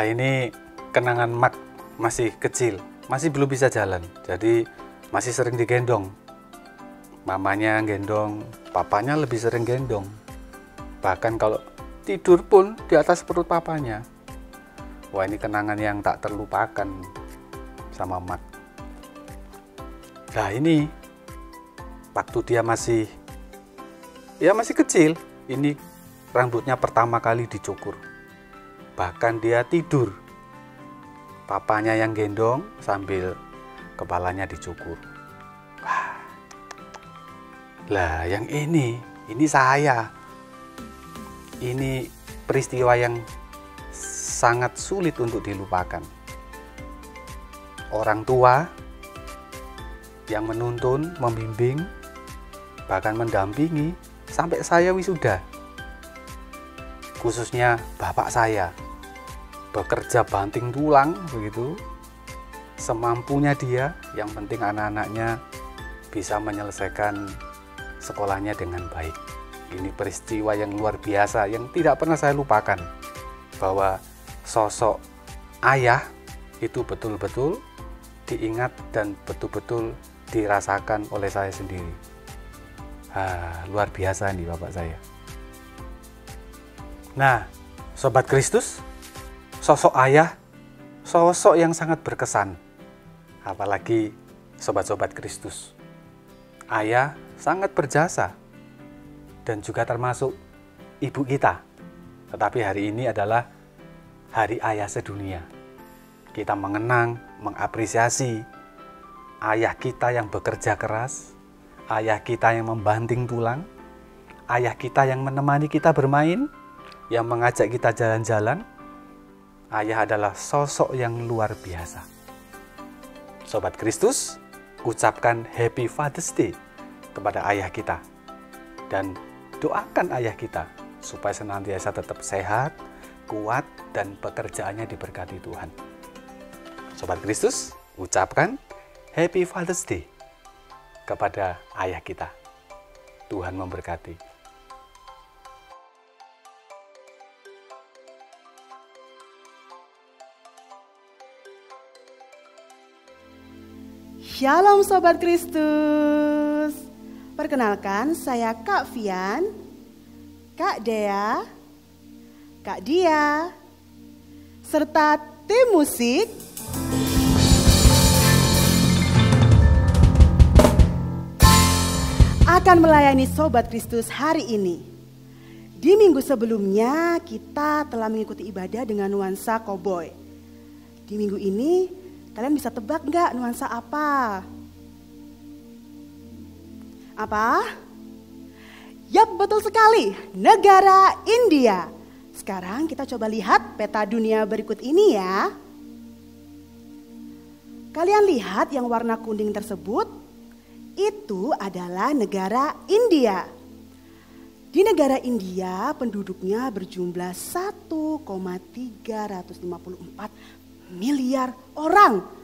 Ini kenangan Mak masih kecil, masih belum bisa jalan, jadi masih sering digendong. Mamanya gendong, papanya lebih sering gendong. Bahkan kalau tidur pun di atas perut papanya. Wah, ini kenangan yang tak terlupakan sama Mak. Nah, ini waktu dia masih kecil, ini rambutnya pertama kali dicukur. Bahkan dia tidur, papanya yang gendong sambil kepalanya dicukur. Wah. Lah, yang ini saya. Ini peristiwa yang sangat sulit untuk dilupakan. Orang tua yang menuntun, membimbing, bahkan mendampingi sampai saya wisuda. Khususnya bapak saya bekerja banting tulang begitu, semampunya dia, yang penting anak-anaknya bisa menyelesaikan sekolahnya dengan baik. Ini peristiwa yang luar biasa yang tidak pernah saya lupakan, bahwa sosok ayah itu betul-betul diingat dan betul-betul dirasakan oleh saya sendiri. Luar biasa nih bapak saya. Nah, Sobat Kristus, sosok ayah, sosok yang sangat berkesan. Apalagi sobat-sobat Kristus. Ayah sangat berjasa dan juga termasuk ibu kita. Tetapi hari ini adalah Hari Ayah Sedunia. Kita mengenang, mengapresiasi ayah kita yang bekerja keras, ayah kita yang membanting tulang, ayah kita yang menemani kita bermain, yang mengajak kita jalan-jalan. Ayah adalah sosok yang luar biasa. Sobat Kristus, ucapkan Happy Father's Day kepada ayah kita. Dan doakan ayah kita supaya senantiasa tetap sehat, kuat, dan pekerjaannya diberkati Tuhan. Sobat Kristus, ucapkan Happy Father's Day kepada ayah kita. Tuhan memberkati. Shalom Sobat Kristus. Perkenalkan, saya Kak Fian, Kak Dea, Kak Dia, serta tim musik akan melayani Sobat Kristus hari ini. Di minggu sebelumnya kita telah mengikuti ibadah dengan nuansa koboi. Di minggu ini kalian bisa tebak nggak nuansa apa? Apa? Yap, betul sekali, negara India. Sekarang kita coba lihat peta dunia berikut ini ya. Kalian lihat yang warna kuning tersebut? Itu adalah negara India. Di negara India penduduknya berjumlah 1,354 miliar orang.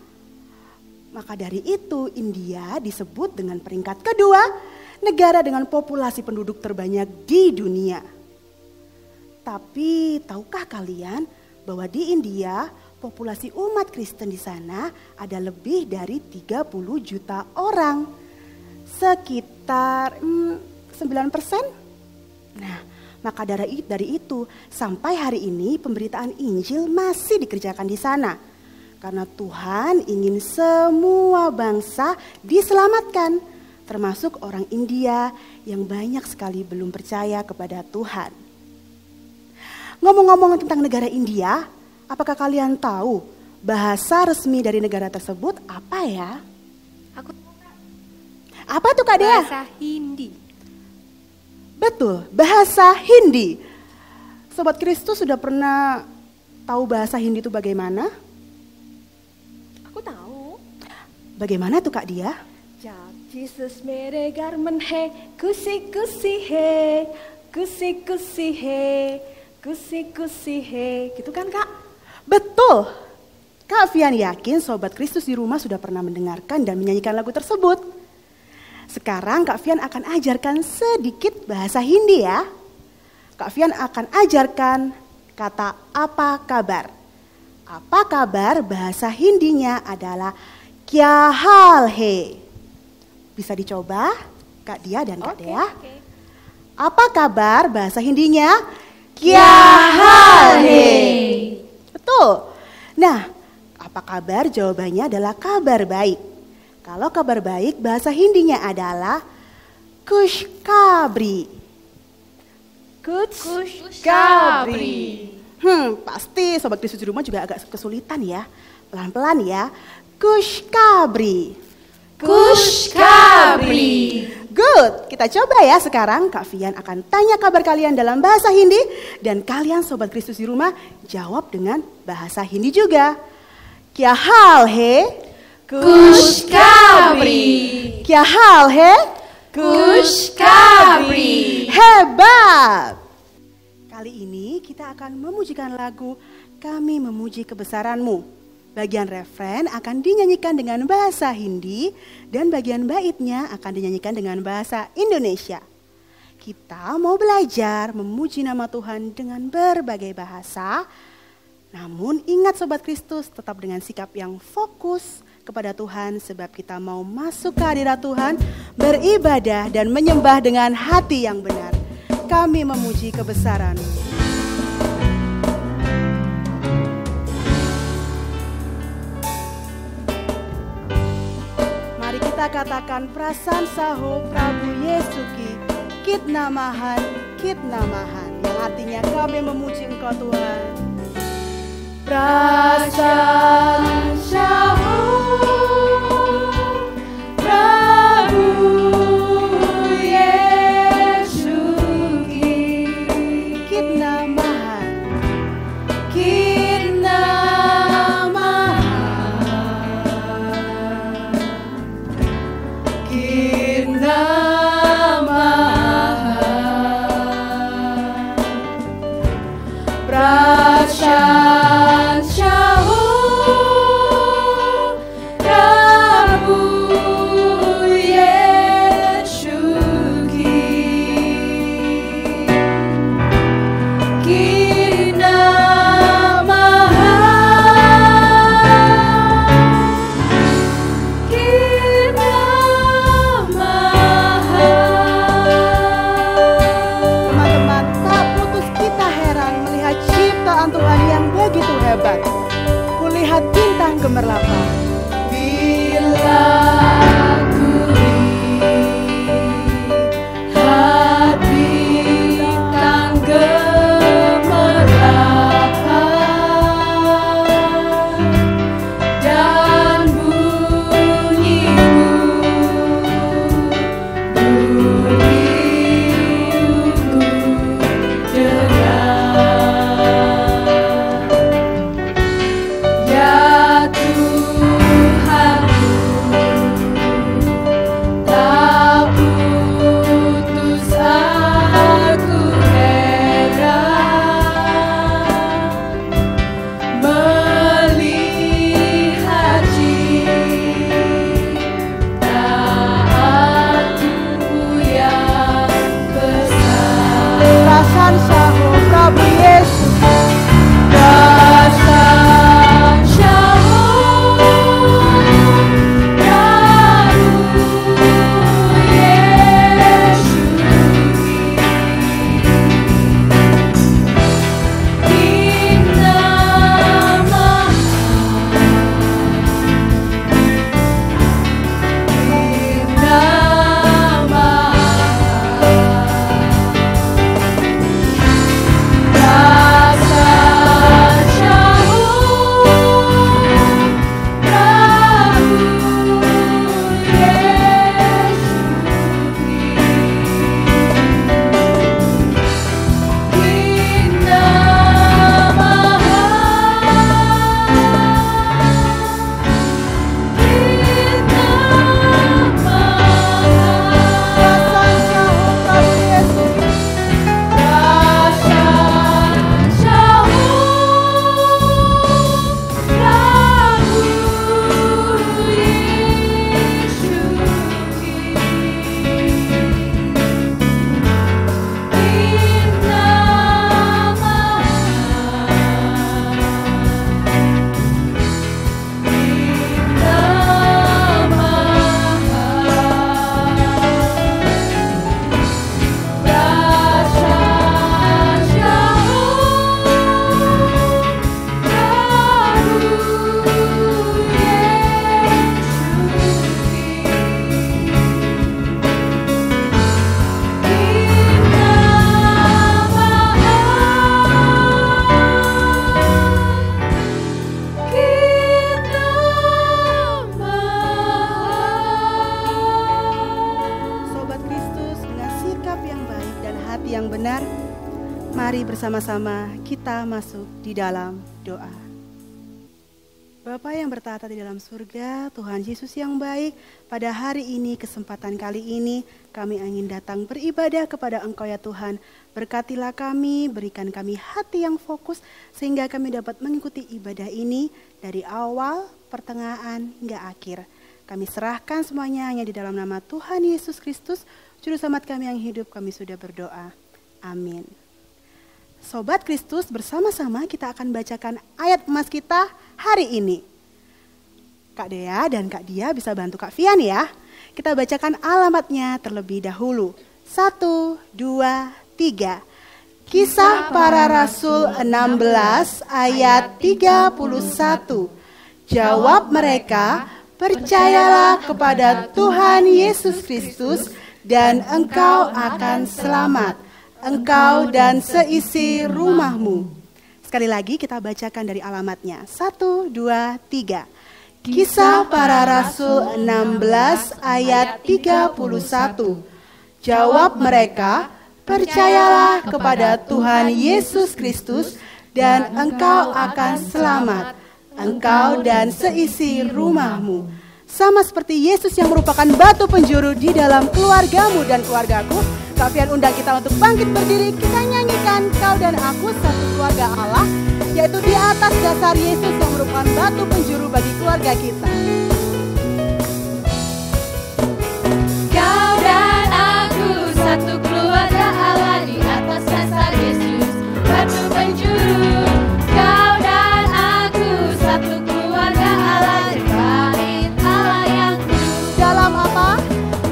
Maka dari itu India disebut dengan peringkat kedua negara dengan populasi penduduk terbanyak di dunia. Tapi tahukah kalian bahwa di India populasi umat Kristen di sana ada lebih dari 30 juta orang. Sekitar 9%. Nah, maka dari itu sampai hari ini pemberitaan Injil masih dikerjakan di sana. Karena Tuhan ingin semua bangsa diselamatkan, termasuk orang India yang banyak sekali belum percaya kepada Tuhan. Ngomong-ngomong tentang negara India, apakah kalian tahu bahasa resmi dari negara tersebut apa ya? Apa tuh Kak Dea? Bahasa Hindi. Betul, bahasa Hindi. Sobat Kristus sudah pernah tahu bahasa Hindi itu bagaimana? Aku tahu. Bagaimana tuh Kak Dia? Jab Jesus mere garman hai, kusi kusi hai, kusi kusi hai, Kusi-kusi he, gitu kan Kak? Betul. Kak Fian yakin Sobat Kristus di rumah sudah pernah mendengarkan dan menyanyikan lagu tersebut. Sekarang Kak Fian akan ajarkan sedikit bahasa Hindi ya. Kak Fian akan ajarkan kata apa kabar. Apa kabar bahasa Hindinya adalah kya hal hai. Bisa dicoba Kak Dia dan Kak Dea. Apa kabar bahasa Hindinya? Kya hal hai. Betul. Nah, apa kabar jawabannya adalah kabar baik. Kalau kabar baik bahasa Hindinya adalah kushkabri. Kushkabri. Pasti Sobat Kristus di rumah juga agak kesulitan ya. Pelan-pelan ya. Kushkabri. Kushkabri. Good, kita coba ya sekarang. Kak Fian akan tanya kabar kalian dalam bahasa Hindi. Dan kalian Sobat Kristus di rumah jawab dengan bahasa Hindi juga. Kya hal hai? Kushkabri. Kya hal hai? Kushkabri. Hebat! Kali ini kita akan memujikan lagu Kami Memuji Kebesaran-Mu. Bagian refren akan dinyanyikan dengan bahasa Hindi dan bagian baitnya akan dinyanyikan dengan bahasa Indonesia. Kita mau belajar memuji nama Tuhan dengan berbagai bahasa. Namun ingat Sobat Kristus, tetap dengan sikap yang fokus kepada Tuhan sebab kita mau masuk ke hadirat Tuhan, beribadah dan menyembah dengan hati yang benar. Kami memuji kebesaran-Mu. Mari kita katakan prasan saho Prabu Yesuki Kitna Mahan, yang artinya kami memuji Engkau Tuhan. Prasan saho Prabu Yesuki Kitna Mahan, Prasan saho Prabu Yesuki Kitna Teman-teman, tak putus kita heran melihat ciptaan Tuhan yang begitu hebat. Kulihat bintang gemerlapan. Bila ku lihat bintang gemerlapan dan bunyimu dengar. Ya Tuhanku, bersama-sama kita masuk di dalam doa. Bapa yang bertata di dalam surga, Tuhan Yesus yang baik, pada hari ini, kesempatan kali ini, kami ingin datang beribadah kepada Engkau ya Tuhan. Berkatilah kami, berikan kami hati yang fokus, sehingga kami dapat mengikuti ibadah ini dari awal, pertengahan, hingga akhir. Kami serahkan semuanya hanya di dalam nama Tuhan Yesus Kristus, Juru Selamat kami yang hidup, kami sudah berdoa. Amin. Sobat Kristus, bersama-sama kita akan bacakan ayat emas kita hari ini. Kak Dea dan Kak Dia bisa bantu Kak Fian ya. Kita bacakan alamatnya terlebih dahulu. 1, 2, 3. Kisah Para Rasul 16 ayat 31. Jawab mereka, percayalah kepada Tuhan Yesus Kristus dan engkau akan selamat, engkau dan seisi rumahmu. Sekali lagi kita bacakan dari alamatnya. 1, 2, 3. Kisah Para Rasul 16 ayat 31. Jawab mereka, percayalah kepada Tuhan Yesus Kristus dan engkau akan selamat, engkau dan seisi rumahmu. Sama seperti Yesus yang merupakan batu penjuru di dalam keluargamu dan keluargaku, Kak Fian undang kita untuk bangkit berdiri, kita nyanyikan Kau dan Aku satu keluarga Allah, yaitu di atas dasar Yesus yang merupakan batu penjuru bagi keluarga kita. Kau dan aku satu keluarga Allah di atas dasar Yesus, batu penjuru. Kau dan aku satu keluarga Allah di bait Allah yang kudus. Dalam apa?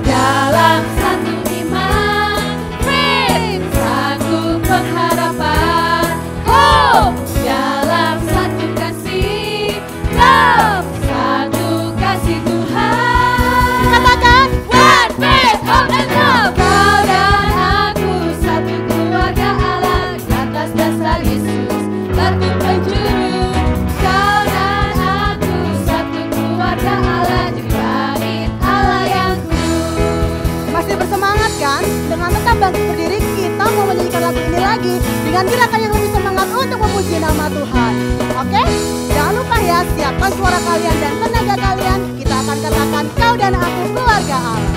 Dalam satu iman, faith, satu pengharapan, hope, dalam satu kasih, love, satu kasih Tuhan. Katakan, one faith, hope and love. Kau dan aku satu keluarga Allah di atas dasar Yesus, batu penjuru. Kau dan aku satu keluarga Allah di bait Allah yang kudus. Masih bersemangat kan? Dengan tetap bangkit berdiri, kita mau menyanyikan lagu ini lagi dengan gerakan yang lebih semangat untuk memuji nama Tuhan. Oke? Jangan lupa ya, siapkan suara kalian dan tenaga kalian. Kita akan katakan Kau dan Aku keluarga Allah.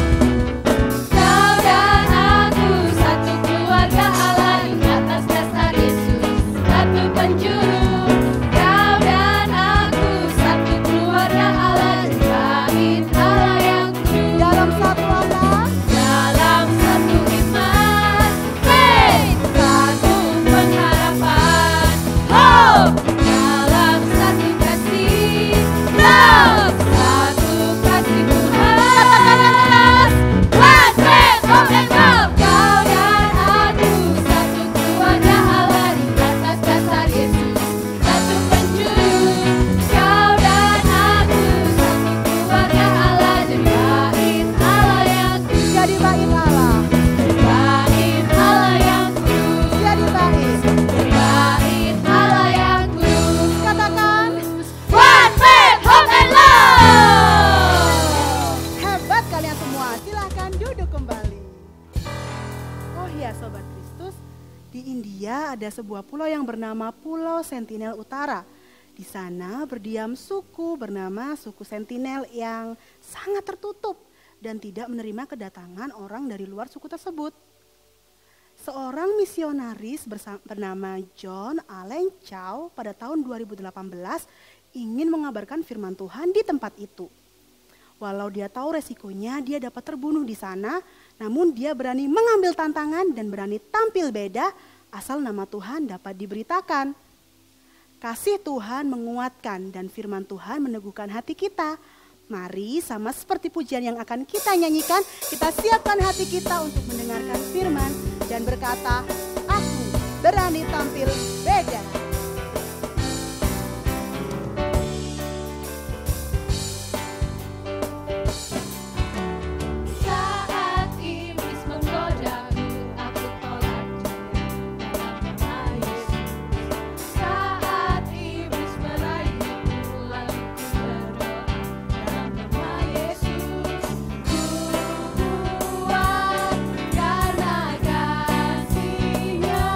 Kau dan aku satu keluarga Allah di atas dasar Yesus, batu penjuru. Kau dan aku satu keluarga Allah di bait Allah yang kudus. Dalam satu Allah, Dalam satu iman, faith, satu pengharapan, hope, dalam satu kasih, love, satu kasih Tuhan. Katakan one faith, hope and love. Kau dan aku satu keluarga Allah di atas dasar Yesus, satu penjuru. Kau dan aku satu keluarga Allah di bait Allah yang kudus. jadi bait Allah. Bait Allah yang kudus, Jadi bait. bait Allah yang kudus. Katakan, One faith, hope and love. hebat kalian semua. Silahkan duduk kembali. Oh ya Sobat Kristus, di India ada sebuah pulau yang bernama Pulau Sentinel Utara. Di sana berdiam suku bernama suku Sentinel yang sangat tertutup dan tidak menerima kedatangan orang dari luar suku tersebut. Seorang misionaris bernama John Allen Chow pada tahun 2018 ingin mengabarkan firman Tuhan di tempat itu. Walau dia tahu resikonya, dia dapat terbunuh di sana, namun dia berani mengambil tantangan dan berani tampil beda asal nama Tuhan dapat diberitakan. Kasih Tuhan menguatkan dan firman Tuhan meneguhkan hati kita. Mari sama seperti pujian yang akan kita nyanyikan, kita siapkan hati kita untuk mendengarkan firman dan berkata, aku berani tampil beda. Saat iblis menggodaku, aku tolak dia dalam nama Yesus. Saat iblis meraihku, lalu ku berdoa dalam nama Yesus. Ku kuat karena kasih-Nya.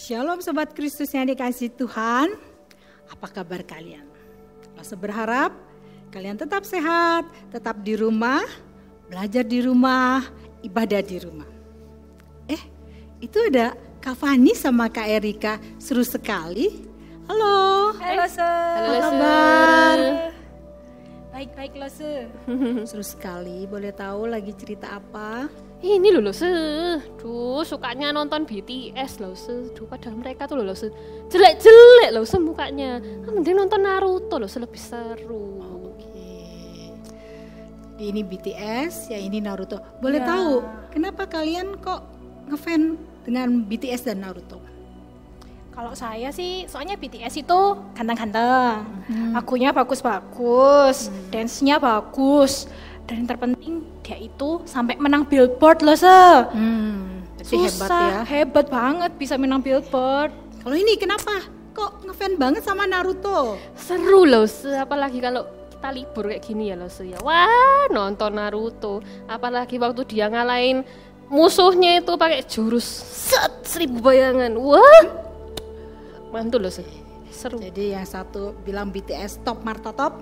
Shalom Sobat Kristus yang dikasihi Tuhan. Apa kabar kalian? Saya berharap kalian tetap sehat, tetap di rumah, belajar di rumah, ibadah di rumah. Itu ada Kak Fani sama Kak Erika, seru sekali. Halo. Halo, Se. Apa kabar? Baik-baik loh, Se. Seru sekali, boleh tahu lagi cerita apa? Ini loh Se. Duh, sukanya nonton BTS loh Se. Duh, padahal mereka tuh loh Se. Jelek-jelek loh Se mukanya. Mending nonton Naruto loh Se, lebih seru. Ini BTS, ya ini Naruto. Boleh tahu kenapa kalian kok ngefan dengan BTS dan Naruto? Kalau saya sih, soalnya BTS itu ganteng-ganteng, lagunya bagus-bagus, dance-nya bagus, dan yang terpenting dia itu sampai menang Billboard loh Se. Susah, hebat banget bisa menang Billboard. Kalau ini kenapa? Kok ngefan banget sama Naruto? Seru loh Se, apalagi kalau kita libur kayak gini ya loh Se ya. Wah, nonton Naruto. Apalagi waktu dia ngalahin musuhnya itu pakai jurus 1000 bayangan. Wah, mantul loh Se. Seru. Jadi yang satu bilang BTS top Marta top,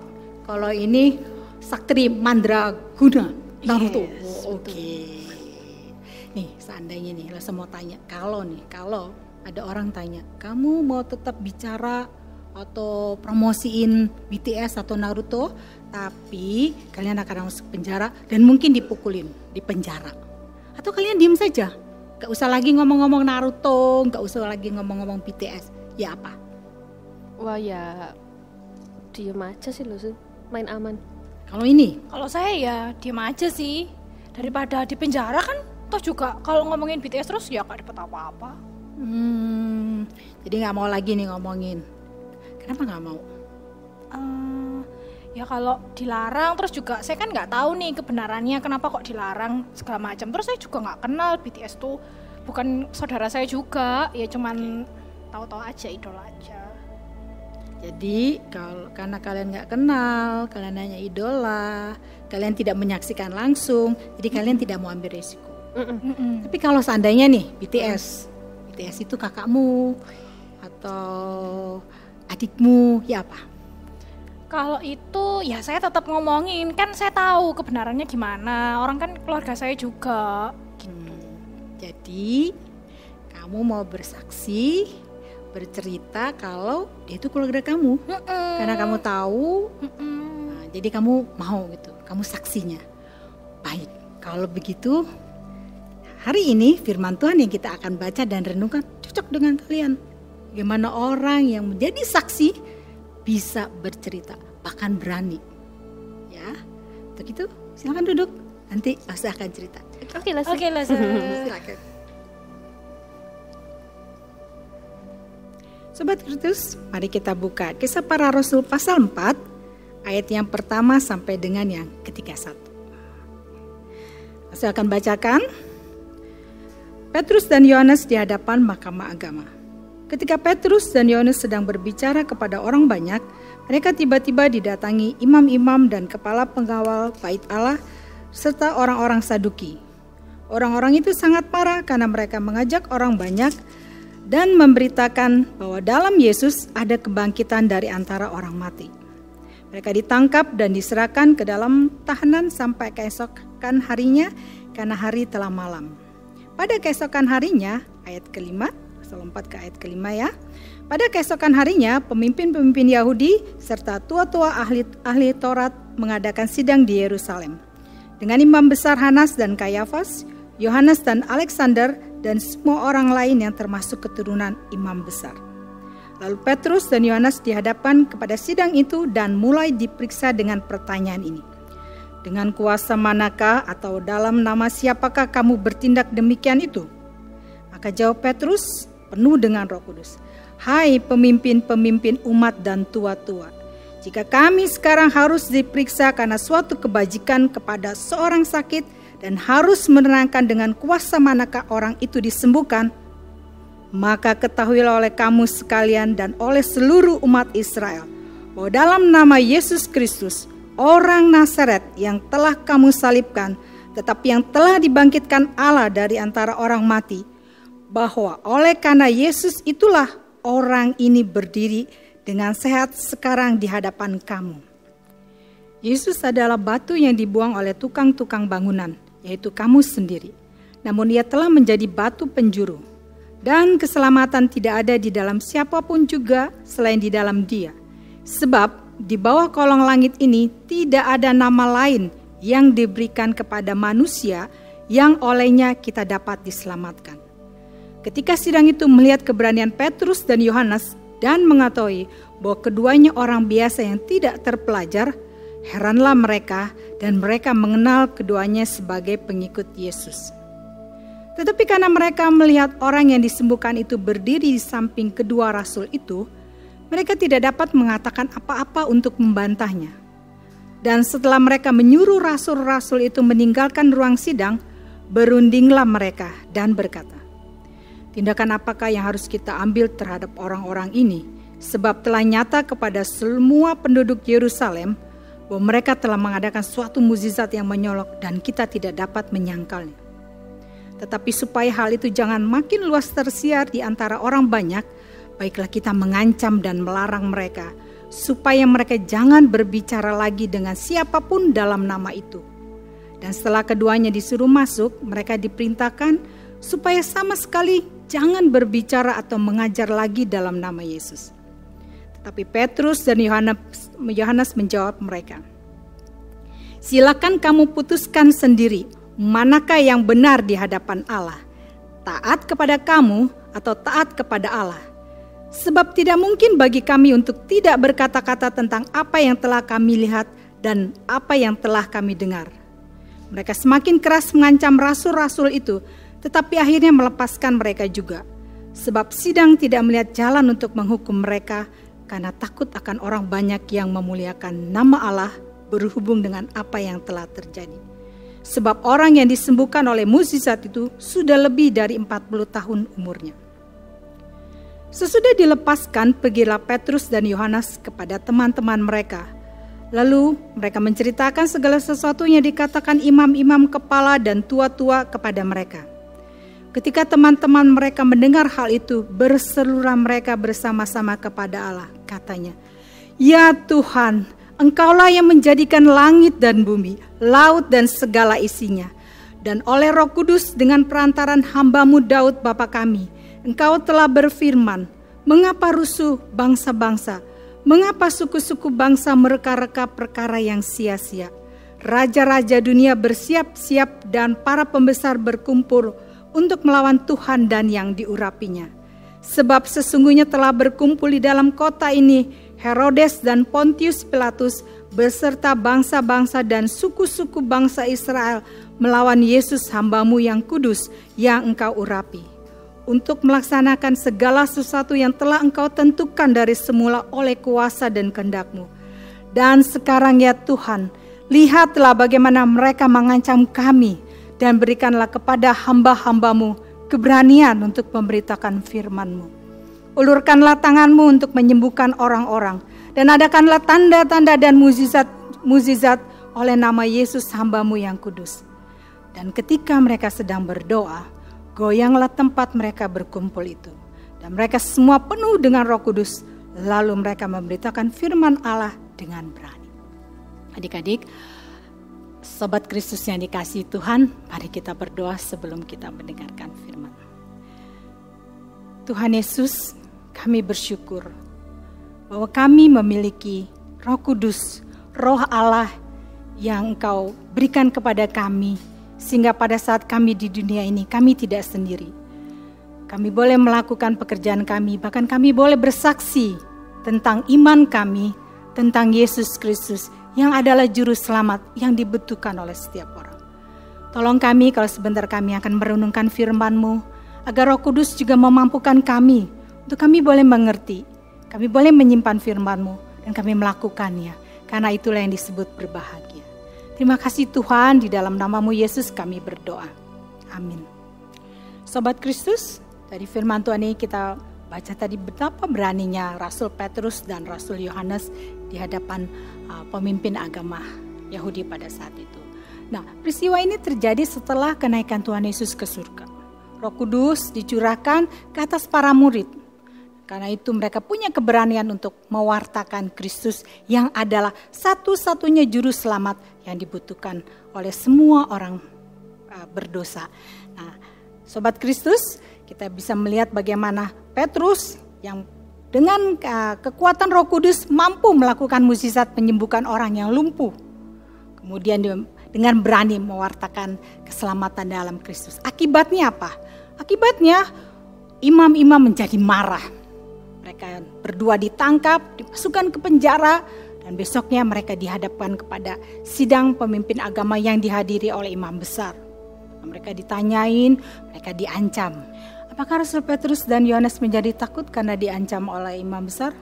kalau ini Sakti Mandraguna Naruto. Oke. Nih seandainya nih, saya mau tanya, kalau ada orang tanya, kamu mau tetap bicara atau promosiin BTS atau Naruto, tapi kalian akan masuk penjara dan mungkin dipukulin di penjara. Atau kalian diem saja, gak usah lagi ngomong-ngomong Naruto, gak usah lagi ngomong-ngomong BTS, ya apa? Wah ya, diem aja sih loh Se, main aman. Kalau ini? Kalau saya ya diem aja sih, daripada di penjara kan, toh juga kalau ngomongin BTS terus ya gak dapat apa-apa. Jadi gak mau lagi nih ngomongin. Kenapa gak mau? Ya kalau dilarang terus juga saya kan nggak tahu nih kebenarannya kenapa kok dilarang segala macam. Terus saya juga nggak kenal BTS tuh, bukan saudara saya juga, ya cuman tahu-tahu aja, idola aja. Jadi karena kalian nggak kenal, kalian hanya idola, kalian tidak menyaksikan langsung, jadi kalian tidak mau ambil resiko. Tapi kalau seandainya nih BTS itu kakakmu atau adikmu, ya apa? Kalau itu ya saya tetap ngomongin, kan saya tahu kebenarannya gimana, orang kan keluarga saya juga. Jadi kamu mau bersaksi, bercerita kalau dia itu keluarga kamu, karena kamu tahu, nah, jadi kamu mau gitu, kamu saksinya. Baik, kalau begitu hari ini firman Tuhan yang kita akan baca dan renungkan cocok dengan kalian. Bagaimana orang yang menjadi saksi bisa bercerita, bahkan berani. Ya, untuk itu silakan duduk. Nanti saya akan cerita. Oke lah. Silakan. Sobat Kristus, mari kita buka Kisah Para Rasul pasal 4 ayat yang pertama sampai dengan yang ke-31. Saya akan bacakan. Petrus dan Yohanes di hadapan Mahkamah Agama. Ketika Petrus dan Yohanes sedang berbicara kepada orang banyak, mereka tiba-tiba didatangi imam-imam dan kepala pengawal bait Allah serta orang-orang Saduki. Orang-orang itu sangat marah karena mereka mengajak orang banyak dan memberitakan bahwa dalam Yesus ada kebangkitan dari antara orang mati. Mereka ditangkap dan diserahkan ke dalam tahanan sampai keesokan harinya karena hari telah malam. Pada keesokan harinya, ayat kelima, pasal 4 ke ayat kelima ya. Pada keesokan harinya, pemimpin-pemimpin Yahudi serta tua-tua ahli Taurat mengadakan sidang di Yerusalem. Dengan imam besar Hanas dan Kayafas, Yohanes dan Alexander, dan semua orang lain yang termasuk keturunan imam besar. Lalu Petrus dan Yohanes dihadapkan kepada sidang itu dan mulai diperiksa dengan pertanyaan ini. Dengan kuasa manakah atau dalam nama siapakah kamu bertindak demikian itu? Maka jawab Petrus penuh dengan Roh Kudus, hai pemimpin-pemimpin umat dan tua-tua, jika kami sekarang harus diperiksa karena suatu kebajikan kepada seorang sakit dan harus menerangkan dengan kuasa manakah orang itu disembuhkan, maka ketahuilah oleh kamu sekalian dan oleh seluruh umat Israel bahwa dalam nama Yesus Kristus, orang Nazaret yang telah kamu salibkan, tetapi yang telah dibangkitkan Allah dari antara orang mati, bahwa oleh karena Yesus itulah orang ini berdiri dengan sehat sekarang di hadapan kamu. Yesus adalah batu yang dibuang oleh tukang-tukang bangunan, yaitu kamu sendiri. Namun ia telah menjadi batu penjuru. Dan keselamatan tidak ada di dalam siapapun juga selain di dalam Dia. Sebab di bawah kolong langit ini tidak ada nama lain yang diberikan kepada manusia yang olehnya kita dapat diselamatkan. Ketika sidang itu melihat keberanian Petrus dan Yohanes dan mengetahui bahwa keduanya orang biasa yang tidak terpelajar, heranlah mereka dan mereka mengenal keduanya sebagai pengikut Yesus. Tetapi karena mereka melihat orang yang disembuhkan itu berdiri di samping kedua rasul itu, mereka tidak dapat mengatakan apa-apa untuk membantahnya. Dan setelah mereka menyuruh rasul-rasul itu meninggalkan ruang sidang, berundinglah mereka dan berkata, tindakan apakah yang harus kita ambil terhadap orang-orang ini? Sebab telah nyata kepada semua penduduk Yerusalem bahwa mereka telah mengadakan suatu mukjizat yang menyolok dan kita tidak dapat menyangkalnya. Tetapi supaya hal itu jangan makin luas tersiar di antara orang banyak, baiklah kita mengancam dan melarang mereka, supaya mereka jangan berbicara lagi dengan siapapun dalam nama itu. Dan setelah keduanya disuruh masuk, mereka diperintahkan supaya sama sekali jangan berbicara atau mengajar lagi dalam nama Yesus. Tetapi Petrus dan Yohanes menjawab mereka, silakan kamu putuskan sendiri manakah yang benar di hadapan Allah, taat kepada kamu atau taat kepada Allah. Sebab tidak mungkin bagi kami untuk tidak berkata-kata tentang apa yang telah kami lihat dan apa yang telah kami dengar. Mereka semakin keras mengancam rasul-rasul itu, tetapi akhirnya melepaskan mereka juga. Sebab sidang tidak melihat jalan untuk menghukum mereka karena takut akan orang banyak yang memuliakan nama Allah berhubung dengan apa yang telah terjadi. Sebab orang yang disembuhkan oleh mukjizat itu sudah lebih dari 40 tahun umurnya. Sesudah dilepaskan, pergilah Petrus dan Yohanes kepada teman-teman mereka. Lalu mereka menceritakan segala sesuatu yang dikatakan imam-imam kepala dan tua-tua kepada mereka. Ketika teman-teman mereka mendengar hal itu, berserulah mereka bersama-sama kepada Allah. Katanya, ya Tuhan, Engkaulah yang menjadikan langit dan bumi, laut dan segala isinya. Dan oleh Roh Kudus dengan perantaran hamba-Mu Daud Bapa kami, Engkau telah berfirman, mengapa rusuh bangsa-bangsa, mengapa suku-suku bangsa mereka-reka perkara yang sia-sia. Raja-raja dunia bersiap-siap dan para pembesar berkumpul untuk melawan Tuhan dan yang diurapinya. Sebab sesungguhnya telah berkumpul di dalam kota ini Herodes dan Pontius Pilatus beserta bangsa-bangsa dan suku-suku bangsa Israel melawan Yesus hamba-Mu yang kudus yang Engkau urapi, untuk melaksanakan segala sesuatu yang telah Engkau tentukan dari semula oleh kuasa dan kehendak-Mu. Dan sekarang ya Tuhan, lihatlah bagaimana mereka mengancam kami, dan berikanlah kepada hamba-hamba-Mu keberanian untuk memberitakan firman-Mu. Ulurkanlah tangan-Mu untuk menyembuhkan orang-orang, dan adakanlah tanda-tanda dan mukjizat oleh nama Yesus hamba-Mu yang kudus. Dan ketika mereka sedang berdoa, goyanglah tempat mereka berkumpul itu. Dan mereka semua penuh dengan Roh Kudus, lalu mereka memberitakan firman Allah dengan berani. Adik-adik, Sobat Kristus yang dikasihi Tuhan, mari kita berdoa sebelum kita mendengarkan firman. Tuhan Yesus, kami bersyukur bahwa kami memiliki Roh Kudus, Roh Allah yang Engkau berikan kepada kami, sehingga pada saat kami di dunia ini, kami tidak sendiri. Kami boleh melakukan pekerjaan kami, bahkan kami boleh bersaksi tentang iman kami, tentang Yesus Kristus yang adalah juru selamat yang dibutuhkan oleh setiap orang. Tolong kami kalau sebentar kami akan merenungkan firman-Mu, agar Roh Kudus juga memampukan kami, untuk kami boleh mengerti, kami boleh menyimpan firman-Mu, dan kami melakukannya, karena itulah yang disebut berbahagia. Terima kasih Tuhan, di dalam nama-Mu Yesus kami berdoa. Amin. Sobat Kristus, dari firman Tuhan ini kita baca tadi betapa beraninya Rasul Petrus dan Rasul Yohanes di hadapan pemimpin agama Yahudi pada saat itu. Nah, peristiwa ini terjadi setelah kenaikan Tuhan Yesus ke surga. Roh Kudus dicurahkan ke atas para murid. Karena itu mereka punya keberanian untuk mewartakan Kristus yang adalah satu-satunya juru selamat yang dibutuhkan oleh semua orang berdosa. Nah, Sobat Kristus, kita bisa melihat bagaimana Petrus yang dengan kekuatan Roh Kudus mampu melakukan mukjizat menyembuhkan orang yang lumpuh. Kemudian dengan berani mewartakan keselamatan dalam Kristus. Akibatnya apa? Akibatnya imam-imam menjadi marah. Mereka berdua ditangkap, dimasukkan ke penjara, dan besoknya mereka dihadapkan kepada sidang pemimpin agama yang dihadiri oleh imam besar. Mereka ditanyain, mereka diancam. Apakah Rasul Petrus dan Yohanes menjadi takut karena diancam oleh imam besar?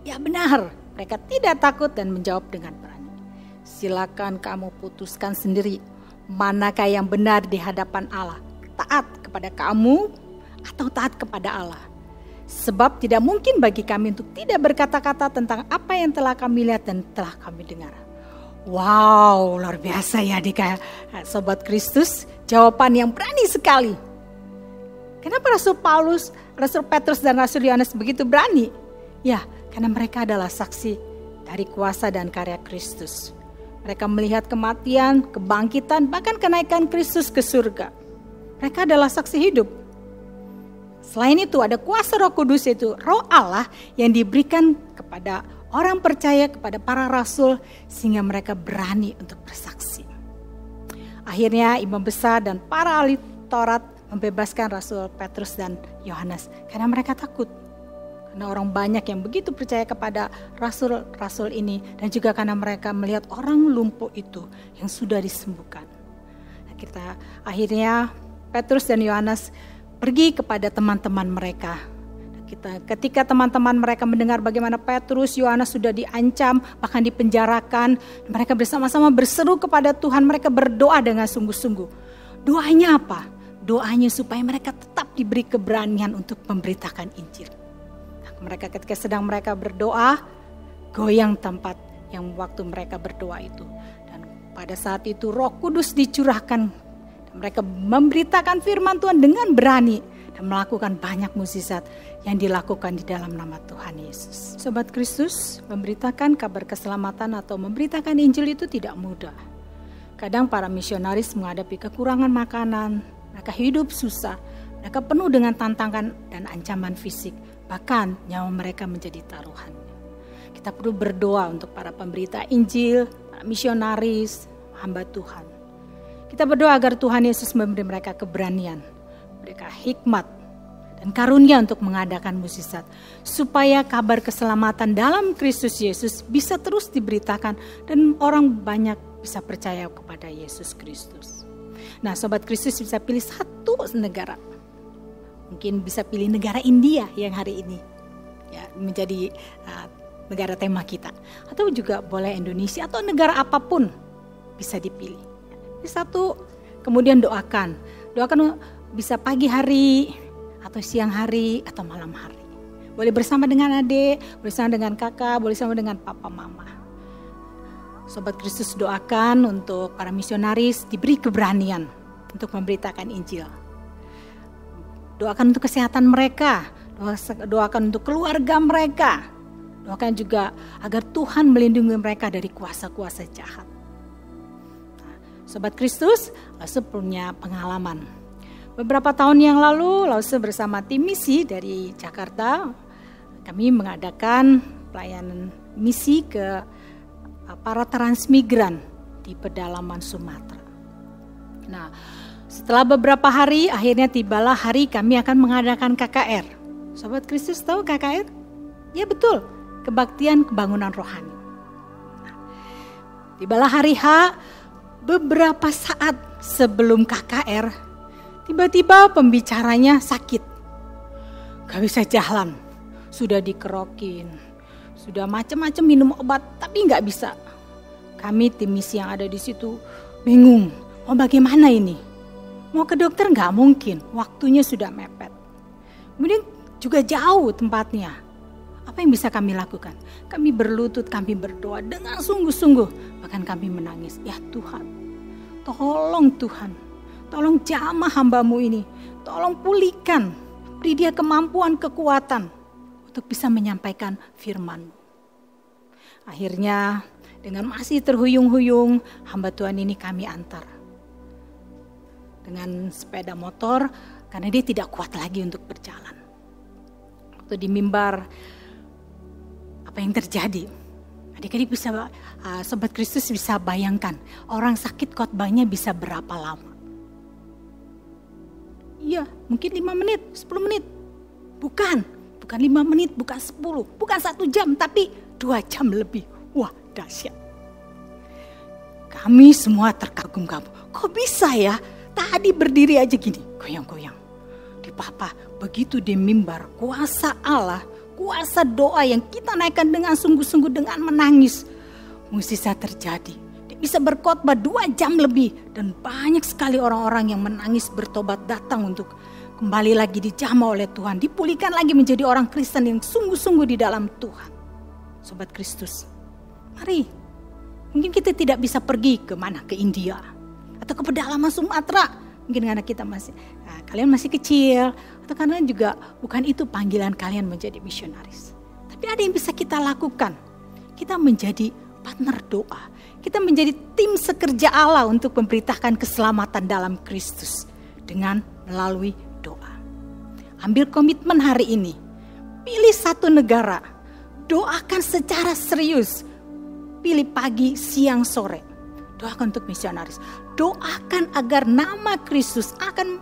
Ya benar, mereka tidak takut dan menjawab dengan berani. Silakan kamu putuskan sendiri, manakah yang benar di hadapan Allah, taat kepada kamu atau taat kepada Allah. Sebab tidak mungkin bagi kami untuk tidak berkata-kata tentang apa yang telah kami lihat dan telah kami dengar. Wow, luar biasa ya adik Sobat Kristus, jawaban yang berani sekali. Kenapa Rasul Paulus, Rasul Petrus dan Rasul Yohanes begitu berani? Ya, karena mereka adalah saksi dari kuasa dan karya Kristus. Mereka melihat kematian, kebangkitan, bahkan kenaikan Kristus ke surga. Mereka adalah saksi hidup. Selain itu ada kuasa Roh Kudus, yaitu Roh Allah yang diberikan kepada orang percaya, kepada para rasul, sehingga mereka berani untuk bersaksi. Akhirnya imam besar dan para ahli Taurat membebaskan Rasul Petrus dan Yohanes karena mereka takut. Karena orang banyak yang begitu percaya kepada rasul-rasul ini, dan juga karena mereka melihat orang lumpuh itu yang sudah disembuhkan. Akhirnya Petrus dan Yohanes pergi kepada teman-teman mereka. Ketika teman-teman mereka mendengar bagaimana Petrus, Yohanes sudah diancam, bahkan dipenjarakan, mereka bersama-sama berseru kepada Tuhan, mereka berdoa dengan sungguh-sungguh. Doanya apa? Doanya supaya mereka tetap diberi keberanian untuk memberitakan Injil. Mereka ketika sedang mereka berdoa, goyang tempat yang waktu mereka berdoa itu. Dan pada saat itu Roh Kudus dicurahkan. Mereka memberitakan firman Tuhan dengan berani dan melakukan banyak mukjizat yang dilakukan di dalam nama Tuhan Yesus. Sobat Kristus, memberitakan kabar keselamatan atau memberitakan Injil itu tidak mudah. Kadang para misionaris menghadapi kekurangan makanan, mereka hidup susah, mereka penuh dengan tantangan dan ancaman fisik, bahkan nyawa mereka menjadi taruhan. Kita perlu berdoa untuk para pemberita Injil, para misionaris, hamba Tuhan. Kita berdoa agar Tuhan Yesus memberi mereka keberanian, mereka hikmat dan karunia untuk mengadakan mukjizat, supaya kabar keselamatan dalam Kristus Yesus bisa terus diberitakan dan orang banyak bisa percaya kepada Yesus Kristus. Nah, Sobat Kristus bisa pilih satu negara. Mungkin bisa pilih negara India yang hari ini ya menjadi negara tema kita, atau juga boleh Indonesia atau negara apapun bisa dipilih. Satu, kemudian doakan bisa pagi hari atau siang hari atau malam hari. Boleh bersama dengan adik, boleh bersama dengan kakak, boleh bersama dengan papa mama. Sobat Kristus, doakan untuk para misionaris diberi keberanian untuk memberitakan Injil. Doakan untuk kesehatan mereka, doakan untuk keluarga mereka. Doakan juga agar Tuhan melindungi mereka dari kuasa-kuasa jahat. Sobat Kristus, Lause punya pengalaman. Beberapa tahun yang lalu, Lause bersama tim misi dari Jakarta, kami mengadakan pelayanan misi ke para transmigran di pedalaman Sumatera. Nah, setelah beberapa hari, akhirnya tibalah hari kami akan mengadakan KKR. Sobat Kristus tahu KKR? Ya betul, kebaktian kebangunan rohani. Nah, tibalah hari H. Beberapa saat sebelum KKR, tiba-tiba pembicaranya sakit. Gak bisa jalan, sudah dikerokin, sudah macam-macam minum obat, tapi gak bisa. Kami tim misi yang ada di situ bingung, mau bagaimana ini? Mau ke dokter gak mungkin, waktunya sudah mepet. Kemudian juga jauh tempatnya. Apa yang bisa kami lakukan? Kami berlutut, kami berdoa dengan sungguh-sungguh. Bahkan kami menangis, ya Tuhan, tolong Tuhan, tolong jamah hamba-Mu ini. tolong pulihkan, beri dia kemampuan, kekuatan untuk bisa menyampaikan firman-Mu. Akhirnya dengan masih terhuyung-huyung, hamba Tuhan ini kami antar dengan sepeda motor karena dia tidak kuat lagi untuk berjalan. Waktu di mimbar, apa yang terjadi? Adik-adik bisa, Sobat Kristus bisa bayangkan, orang sakit khotbahnya bisa berapa lama? Iya, mungkin 5 menit, 10 menit. Bukan 5 menit, bukan 10, bukan 1 jam, tapi 2 jam lebih. Wah, dahsyat. Kami semua terkagum-kagum. Kok bisa ya? Tadi berdiri aja gini, goyang-goyang. Di Papa, begitu di mimbar, kuasa Allah, kuasa doa yang kita naikkan dengan sungguh-sungguh, dengan menangis. Mukjizat terjadi. Dia bisa berkhotbah 2 jam lebih. Dan banyak sekali orang-orang yang menangis bertobat datang untuk kembali lagi dijamah oleh Tuhan. Dipulihkan lagi menjadi orang Kristen yang sungguh-sungguh di dalam Tuhan. Sobat Kristus, mari. Mungkin kita tidak bisa pergi ke mana? Ke India. Atau ke pedalaman Sumatera. Mungkin karena kita kalian masih kecil. Atau karena juga bukan itu panggilan kalian menjadi misionaris. Tapi ada yang bisa kita lakukan. Kita menjadi partner doa. Kita menjadi tim sekerja Allah untuk memberitakan keselamatan dalam Kristus. Dengan melalui doa. Ambil komitmen hari ini. Pilih satu negara. Doakan secara serius. Pilih pagi, siang, sore. Doakan untuk misionaris. Doakan agar nama Kristus akan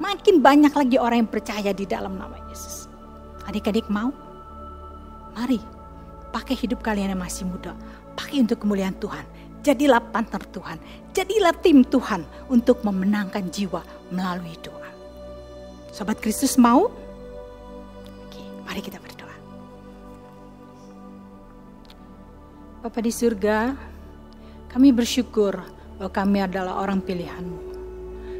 makin banyak lagi orang yang percaya di dalam nama Yesus. Adik-adik mau? Mari. Pakai hidup kalian yang masih muda. Pakai untuk kemuliaan Tuhan. Jadilah partner Tuhan. Jadilah tim Tuhan untuk memenangkan jiwa melalui doa. Sobat Kristus mau? Oke, mari kita berdoa. Bapa di surga, kami bersyukur bahwa kami adalah orang pilihan-Mu.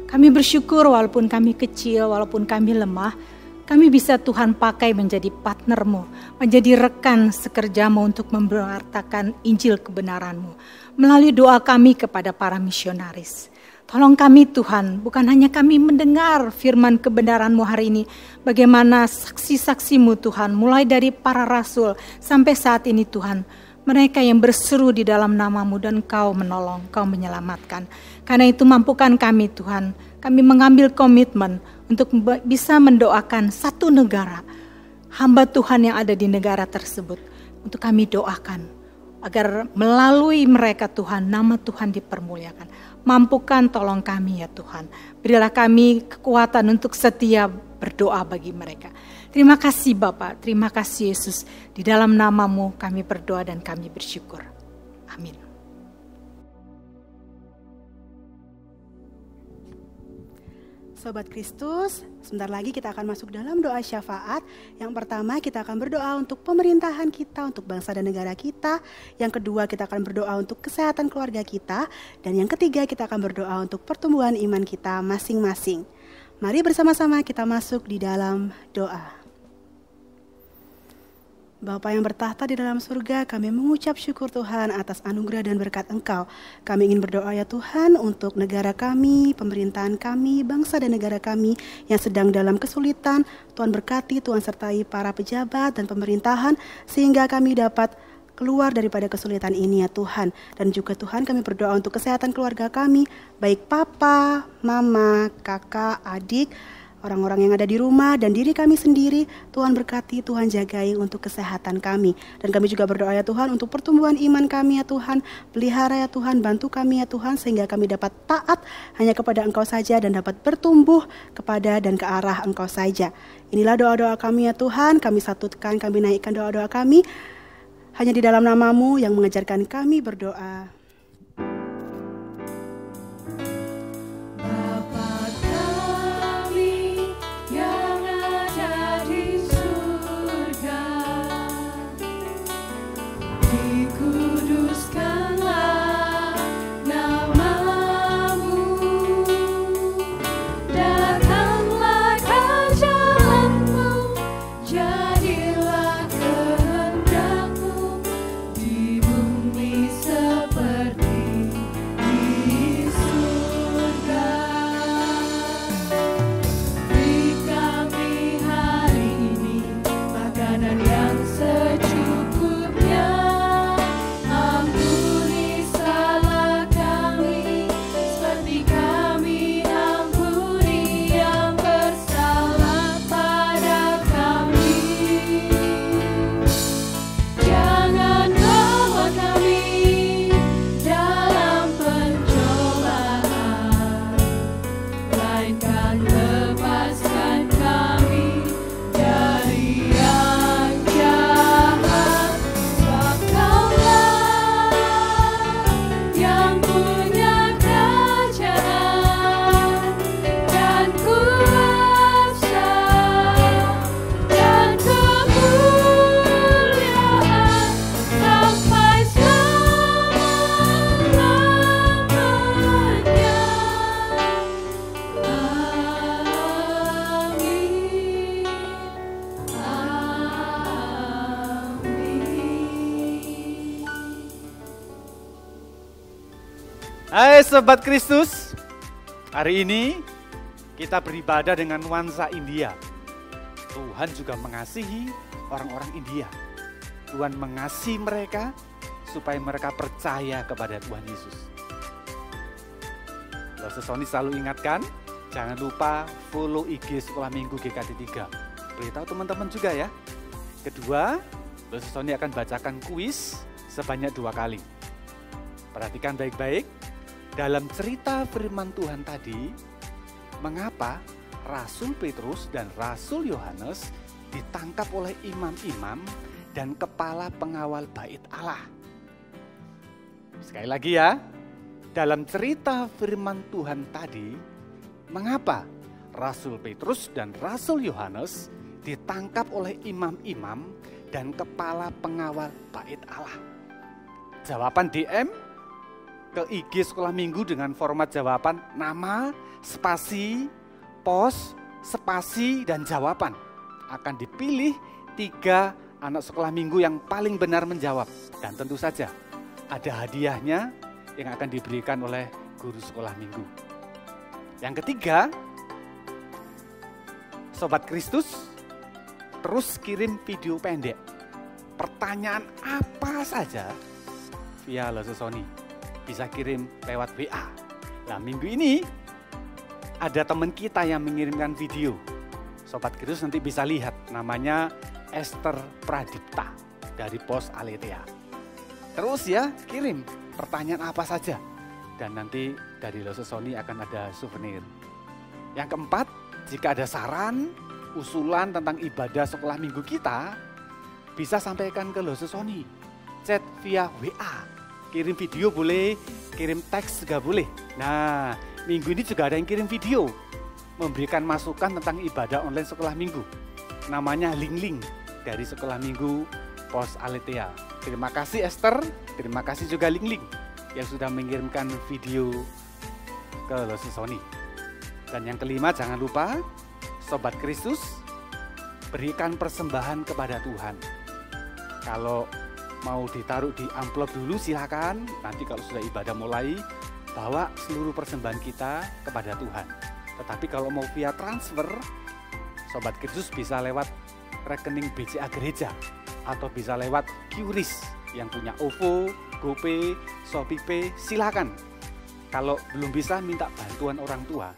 Kami bersyukur walaupun kami kecil, walaupun kami lemah, kami bisa Tuhan pakai menjadi partner-Mu, menjadi rekan sekerja-Mu untuk memberitakan Injil kebenaran-Mu. Melalui doa kami kepada para misionaris. Tolong kami Tuhan, bukan hanya kami mendengar firman kebenaran-Mu hari ini, bagaimana saksi-saksi-Mu Tuhan, mulai dari para rasul sampai saat ini Tuhan, mereka yang berseru di dalam nama-Mu dan Kau menolong, Kau menyelamatkan. Karena itu mampukan kami Tuhan, kami mengambil komitmen untuk bisa mendoakan satu negara, hamba Tuhan yang ada di negara tersebut. Untuk kami doakan, agar melalui mereka Tuhan, nama Tuhan dipermuliakan. Mampukan tolong kami ya Tuhan, berilah kami kekuatan untuk setia berdoa bagi mereka. Terima kasih Bapa, terima kasih Yesus. Di dalam nama-Mu kami berdoa dan kami bersyukur. Amin. Sobat Kristus, sebentar lagi kita akan masuk dalam doa syafaat. Yang pertama kita akan berdoa untuk pemerintahan kita, untuk bangsa dan negara kita. Yang kedua kita akan berdoa untuk kesehatan keluarga kita. Dan yang ketiga kita akan berdoa untuk pertumbuhan iman kita masing-masing. Mari bersama-sama kita masuk di dalam doa. Bapa yang bertahta di dalam surga, kami mengucap syukur Tuhan atas anugerah dan berkat Engkau. Kami ingin berdoa ya Tuhan untuk negara kami, pemerintahan kami, bangsa dan negara kami yang sedang dalam kesulitan. Tuhan berkati, Tuhan sertai para pejabat dan pemerintahan sehingga kami dapat keluar daripada kesulitan ini ya Tuhan. Dan juga Tuhan kami berdoa untuk kesehatan keluarga kami, baik papa, mama, kakak, adik, orang-orang yang ada di rumah dan diri kami sendiri. Tuhan berkati, Tuhan jagai untuk kesehatan kami. Dan kami juga berdoa ya Tuhan untuk pertumbuhan iman kami ya Tuhan. Pelihara ya Tuhan, bantu kami ya Tuhan sehingga kami dapat taat hanya kepada Engkau saja dan dapat bertumbuh kepada dan ke arah Engkau saja. Inilah doa-doa kami ya Tuhan, kami satukan, kami naikkan doa-doa kami hanya di dalam nama-Mu yang mengajarkan kami berdoa. Seperti Hai Sobat Kristus, hari ini kita beribadah dengan nuansa India. Tuhan juga mengasihi orang-orang India. Tuhan mengasihi mereka supaya mereka percaya kepada Tuhan Yesus. Loh, Sony selalu ingatkan, jangan lupa follow IG Sekolah Minggu GKT 3. Beritahu teman-teman juga ya. Kedua, Loh, Sony akan bacakan kuis sebanyak 2 kali. Perhatikan baik-baik, dalam cerita firman Tuhan tadi, mengapa Rasul Petrus dan Rasul Yohanes ditangkap oleh imam-imam dan kepala pengawal bait Allah. Sekali lagi ya, dalam cerita firman Tuhan tadi, mengapa Rasul Petrus dan Rasul Yohanes ditangkap oleh imam-imam dan kepala pengawal bait Allah? Jawaban DM ke IG Sekolah Minggu dengan format jawaban nama, spasi, pos, spasi, dan jawaban. Akan dipilih 3 anak sekolah minggu yang paling benar menjawab. Dan tentu saja ada hadiahnya yang akan diberikan oleh guru sekolah minggu. Yang ketiga, Sobat Kristus, terus kirim video pendek. Pertanyaan apa saja via Loso Sony. Bisa kirim lewat WA. Nah, minggu ini ada teman kita yang mengirimkan video. Sobat Kristus nanti bisa lihat, namanya Esther Pradipta dari Pos Aletea. Terus ya, kirim pertanyaan apa saja. Dan nanti dari Loso Sony akan ada souvenir. Yang keempat, jika ada saran, usulan tentang ibadah sekolah minggu kita, bisa sampaikan ke Loso Sony. Chat via WA. Kirim video boleh, kirim teks juga boleh. Nah, minggu ini juga ada yang kirim video. Memberikan masukan tentang ibadah online sekolah minggu. Namanya Ling-Ling dari sekolah minggu Pos Aletea. Terima kasih Esther, terima kasih juga Ling-Ling yang sudah mengirimkan video ke Loso Sony. Dan yang kelima, jangan lupa Sobat Kristus, berikan persembahan kepada Tuhan. Kalau mau ditaruh di amplop dulu silakan, nanti kalau sudah ibadah mulai, bawa seluruh persembahan kita kepada Tuhan. Tetapi kalau mau via transfer, Sobat Kristus bisa lewat rekening BCA Gereja atau bisa lewat QRIS yang punya OVO, GoPay, ShopeePay, silakan. Kalau belum bisa, minta bantuan orang tua.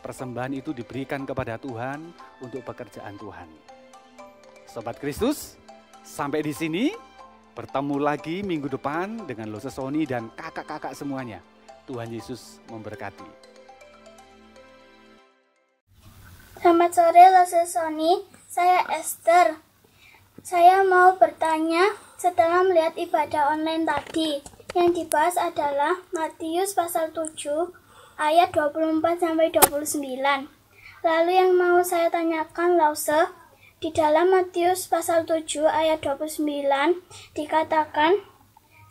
Persembahan itu diberikan kepada Tuhan untuk pekerjaan Tuhan. Sobat Kristus, sampai di sini. Bertemu lagi minggu depan dengan Loso Sony dan kakak-kakak semuanya. Tuhan Yesus memberkati. Selamat sore Loso Sony, saya Esther. Saya mau bertanya setelah melihat ibadah online tadi. Yang dibahas adalah Matius pasal 7 ayat 24-29. Lalu yang mau saya tanyakan Lause, di dalam Matius pasal 7 ayat 29 dikatakan,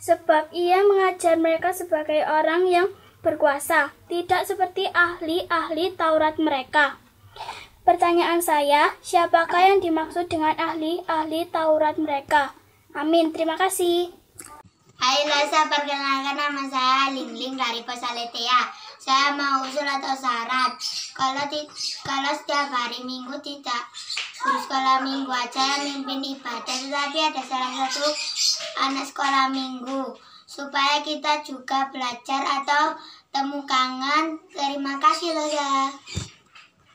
sebab ia mengajar mereka sebagai orang yang berkuasa, tidak seperti ahli-ahli Taurat mereka. Pertanyaan saya, siapakah yang dimaksud dengan ahli-ahli Taurat mereka? Amin, terima kasih. Hai Lasa, perkenalkan nama saya Ling-Ling dari Pos Aletea. Saya mau usul atau syarat. Kalau setiap hari Minggu tidak guru sekolah minggu aja yang mimpin ibadah, tetapi ada salah satu anak sekolah minggu, supaya kita juga belajar atau temu kangen. Terima kasih Lasa.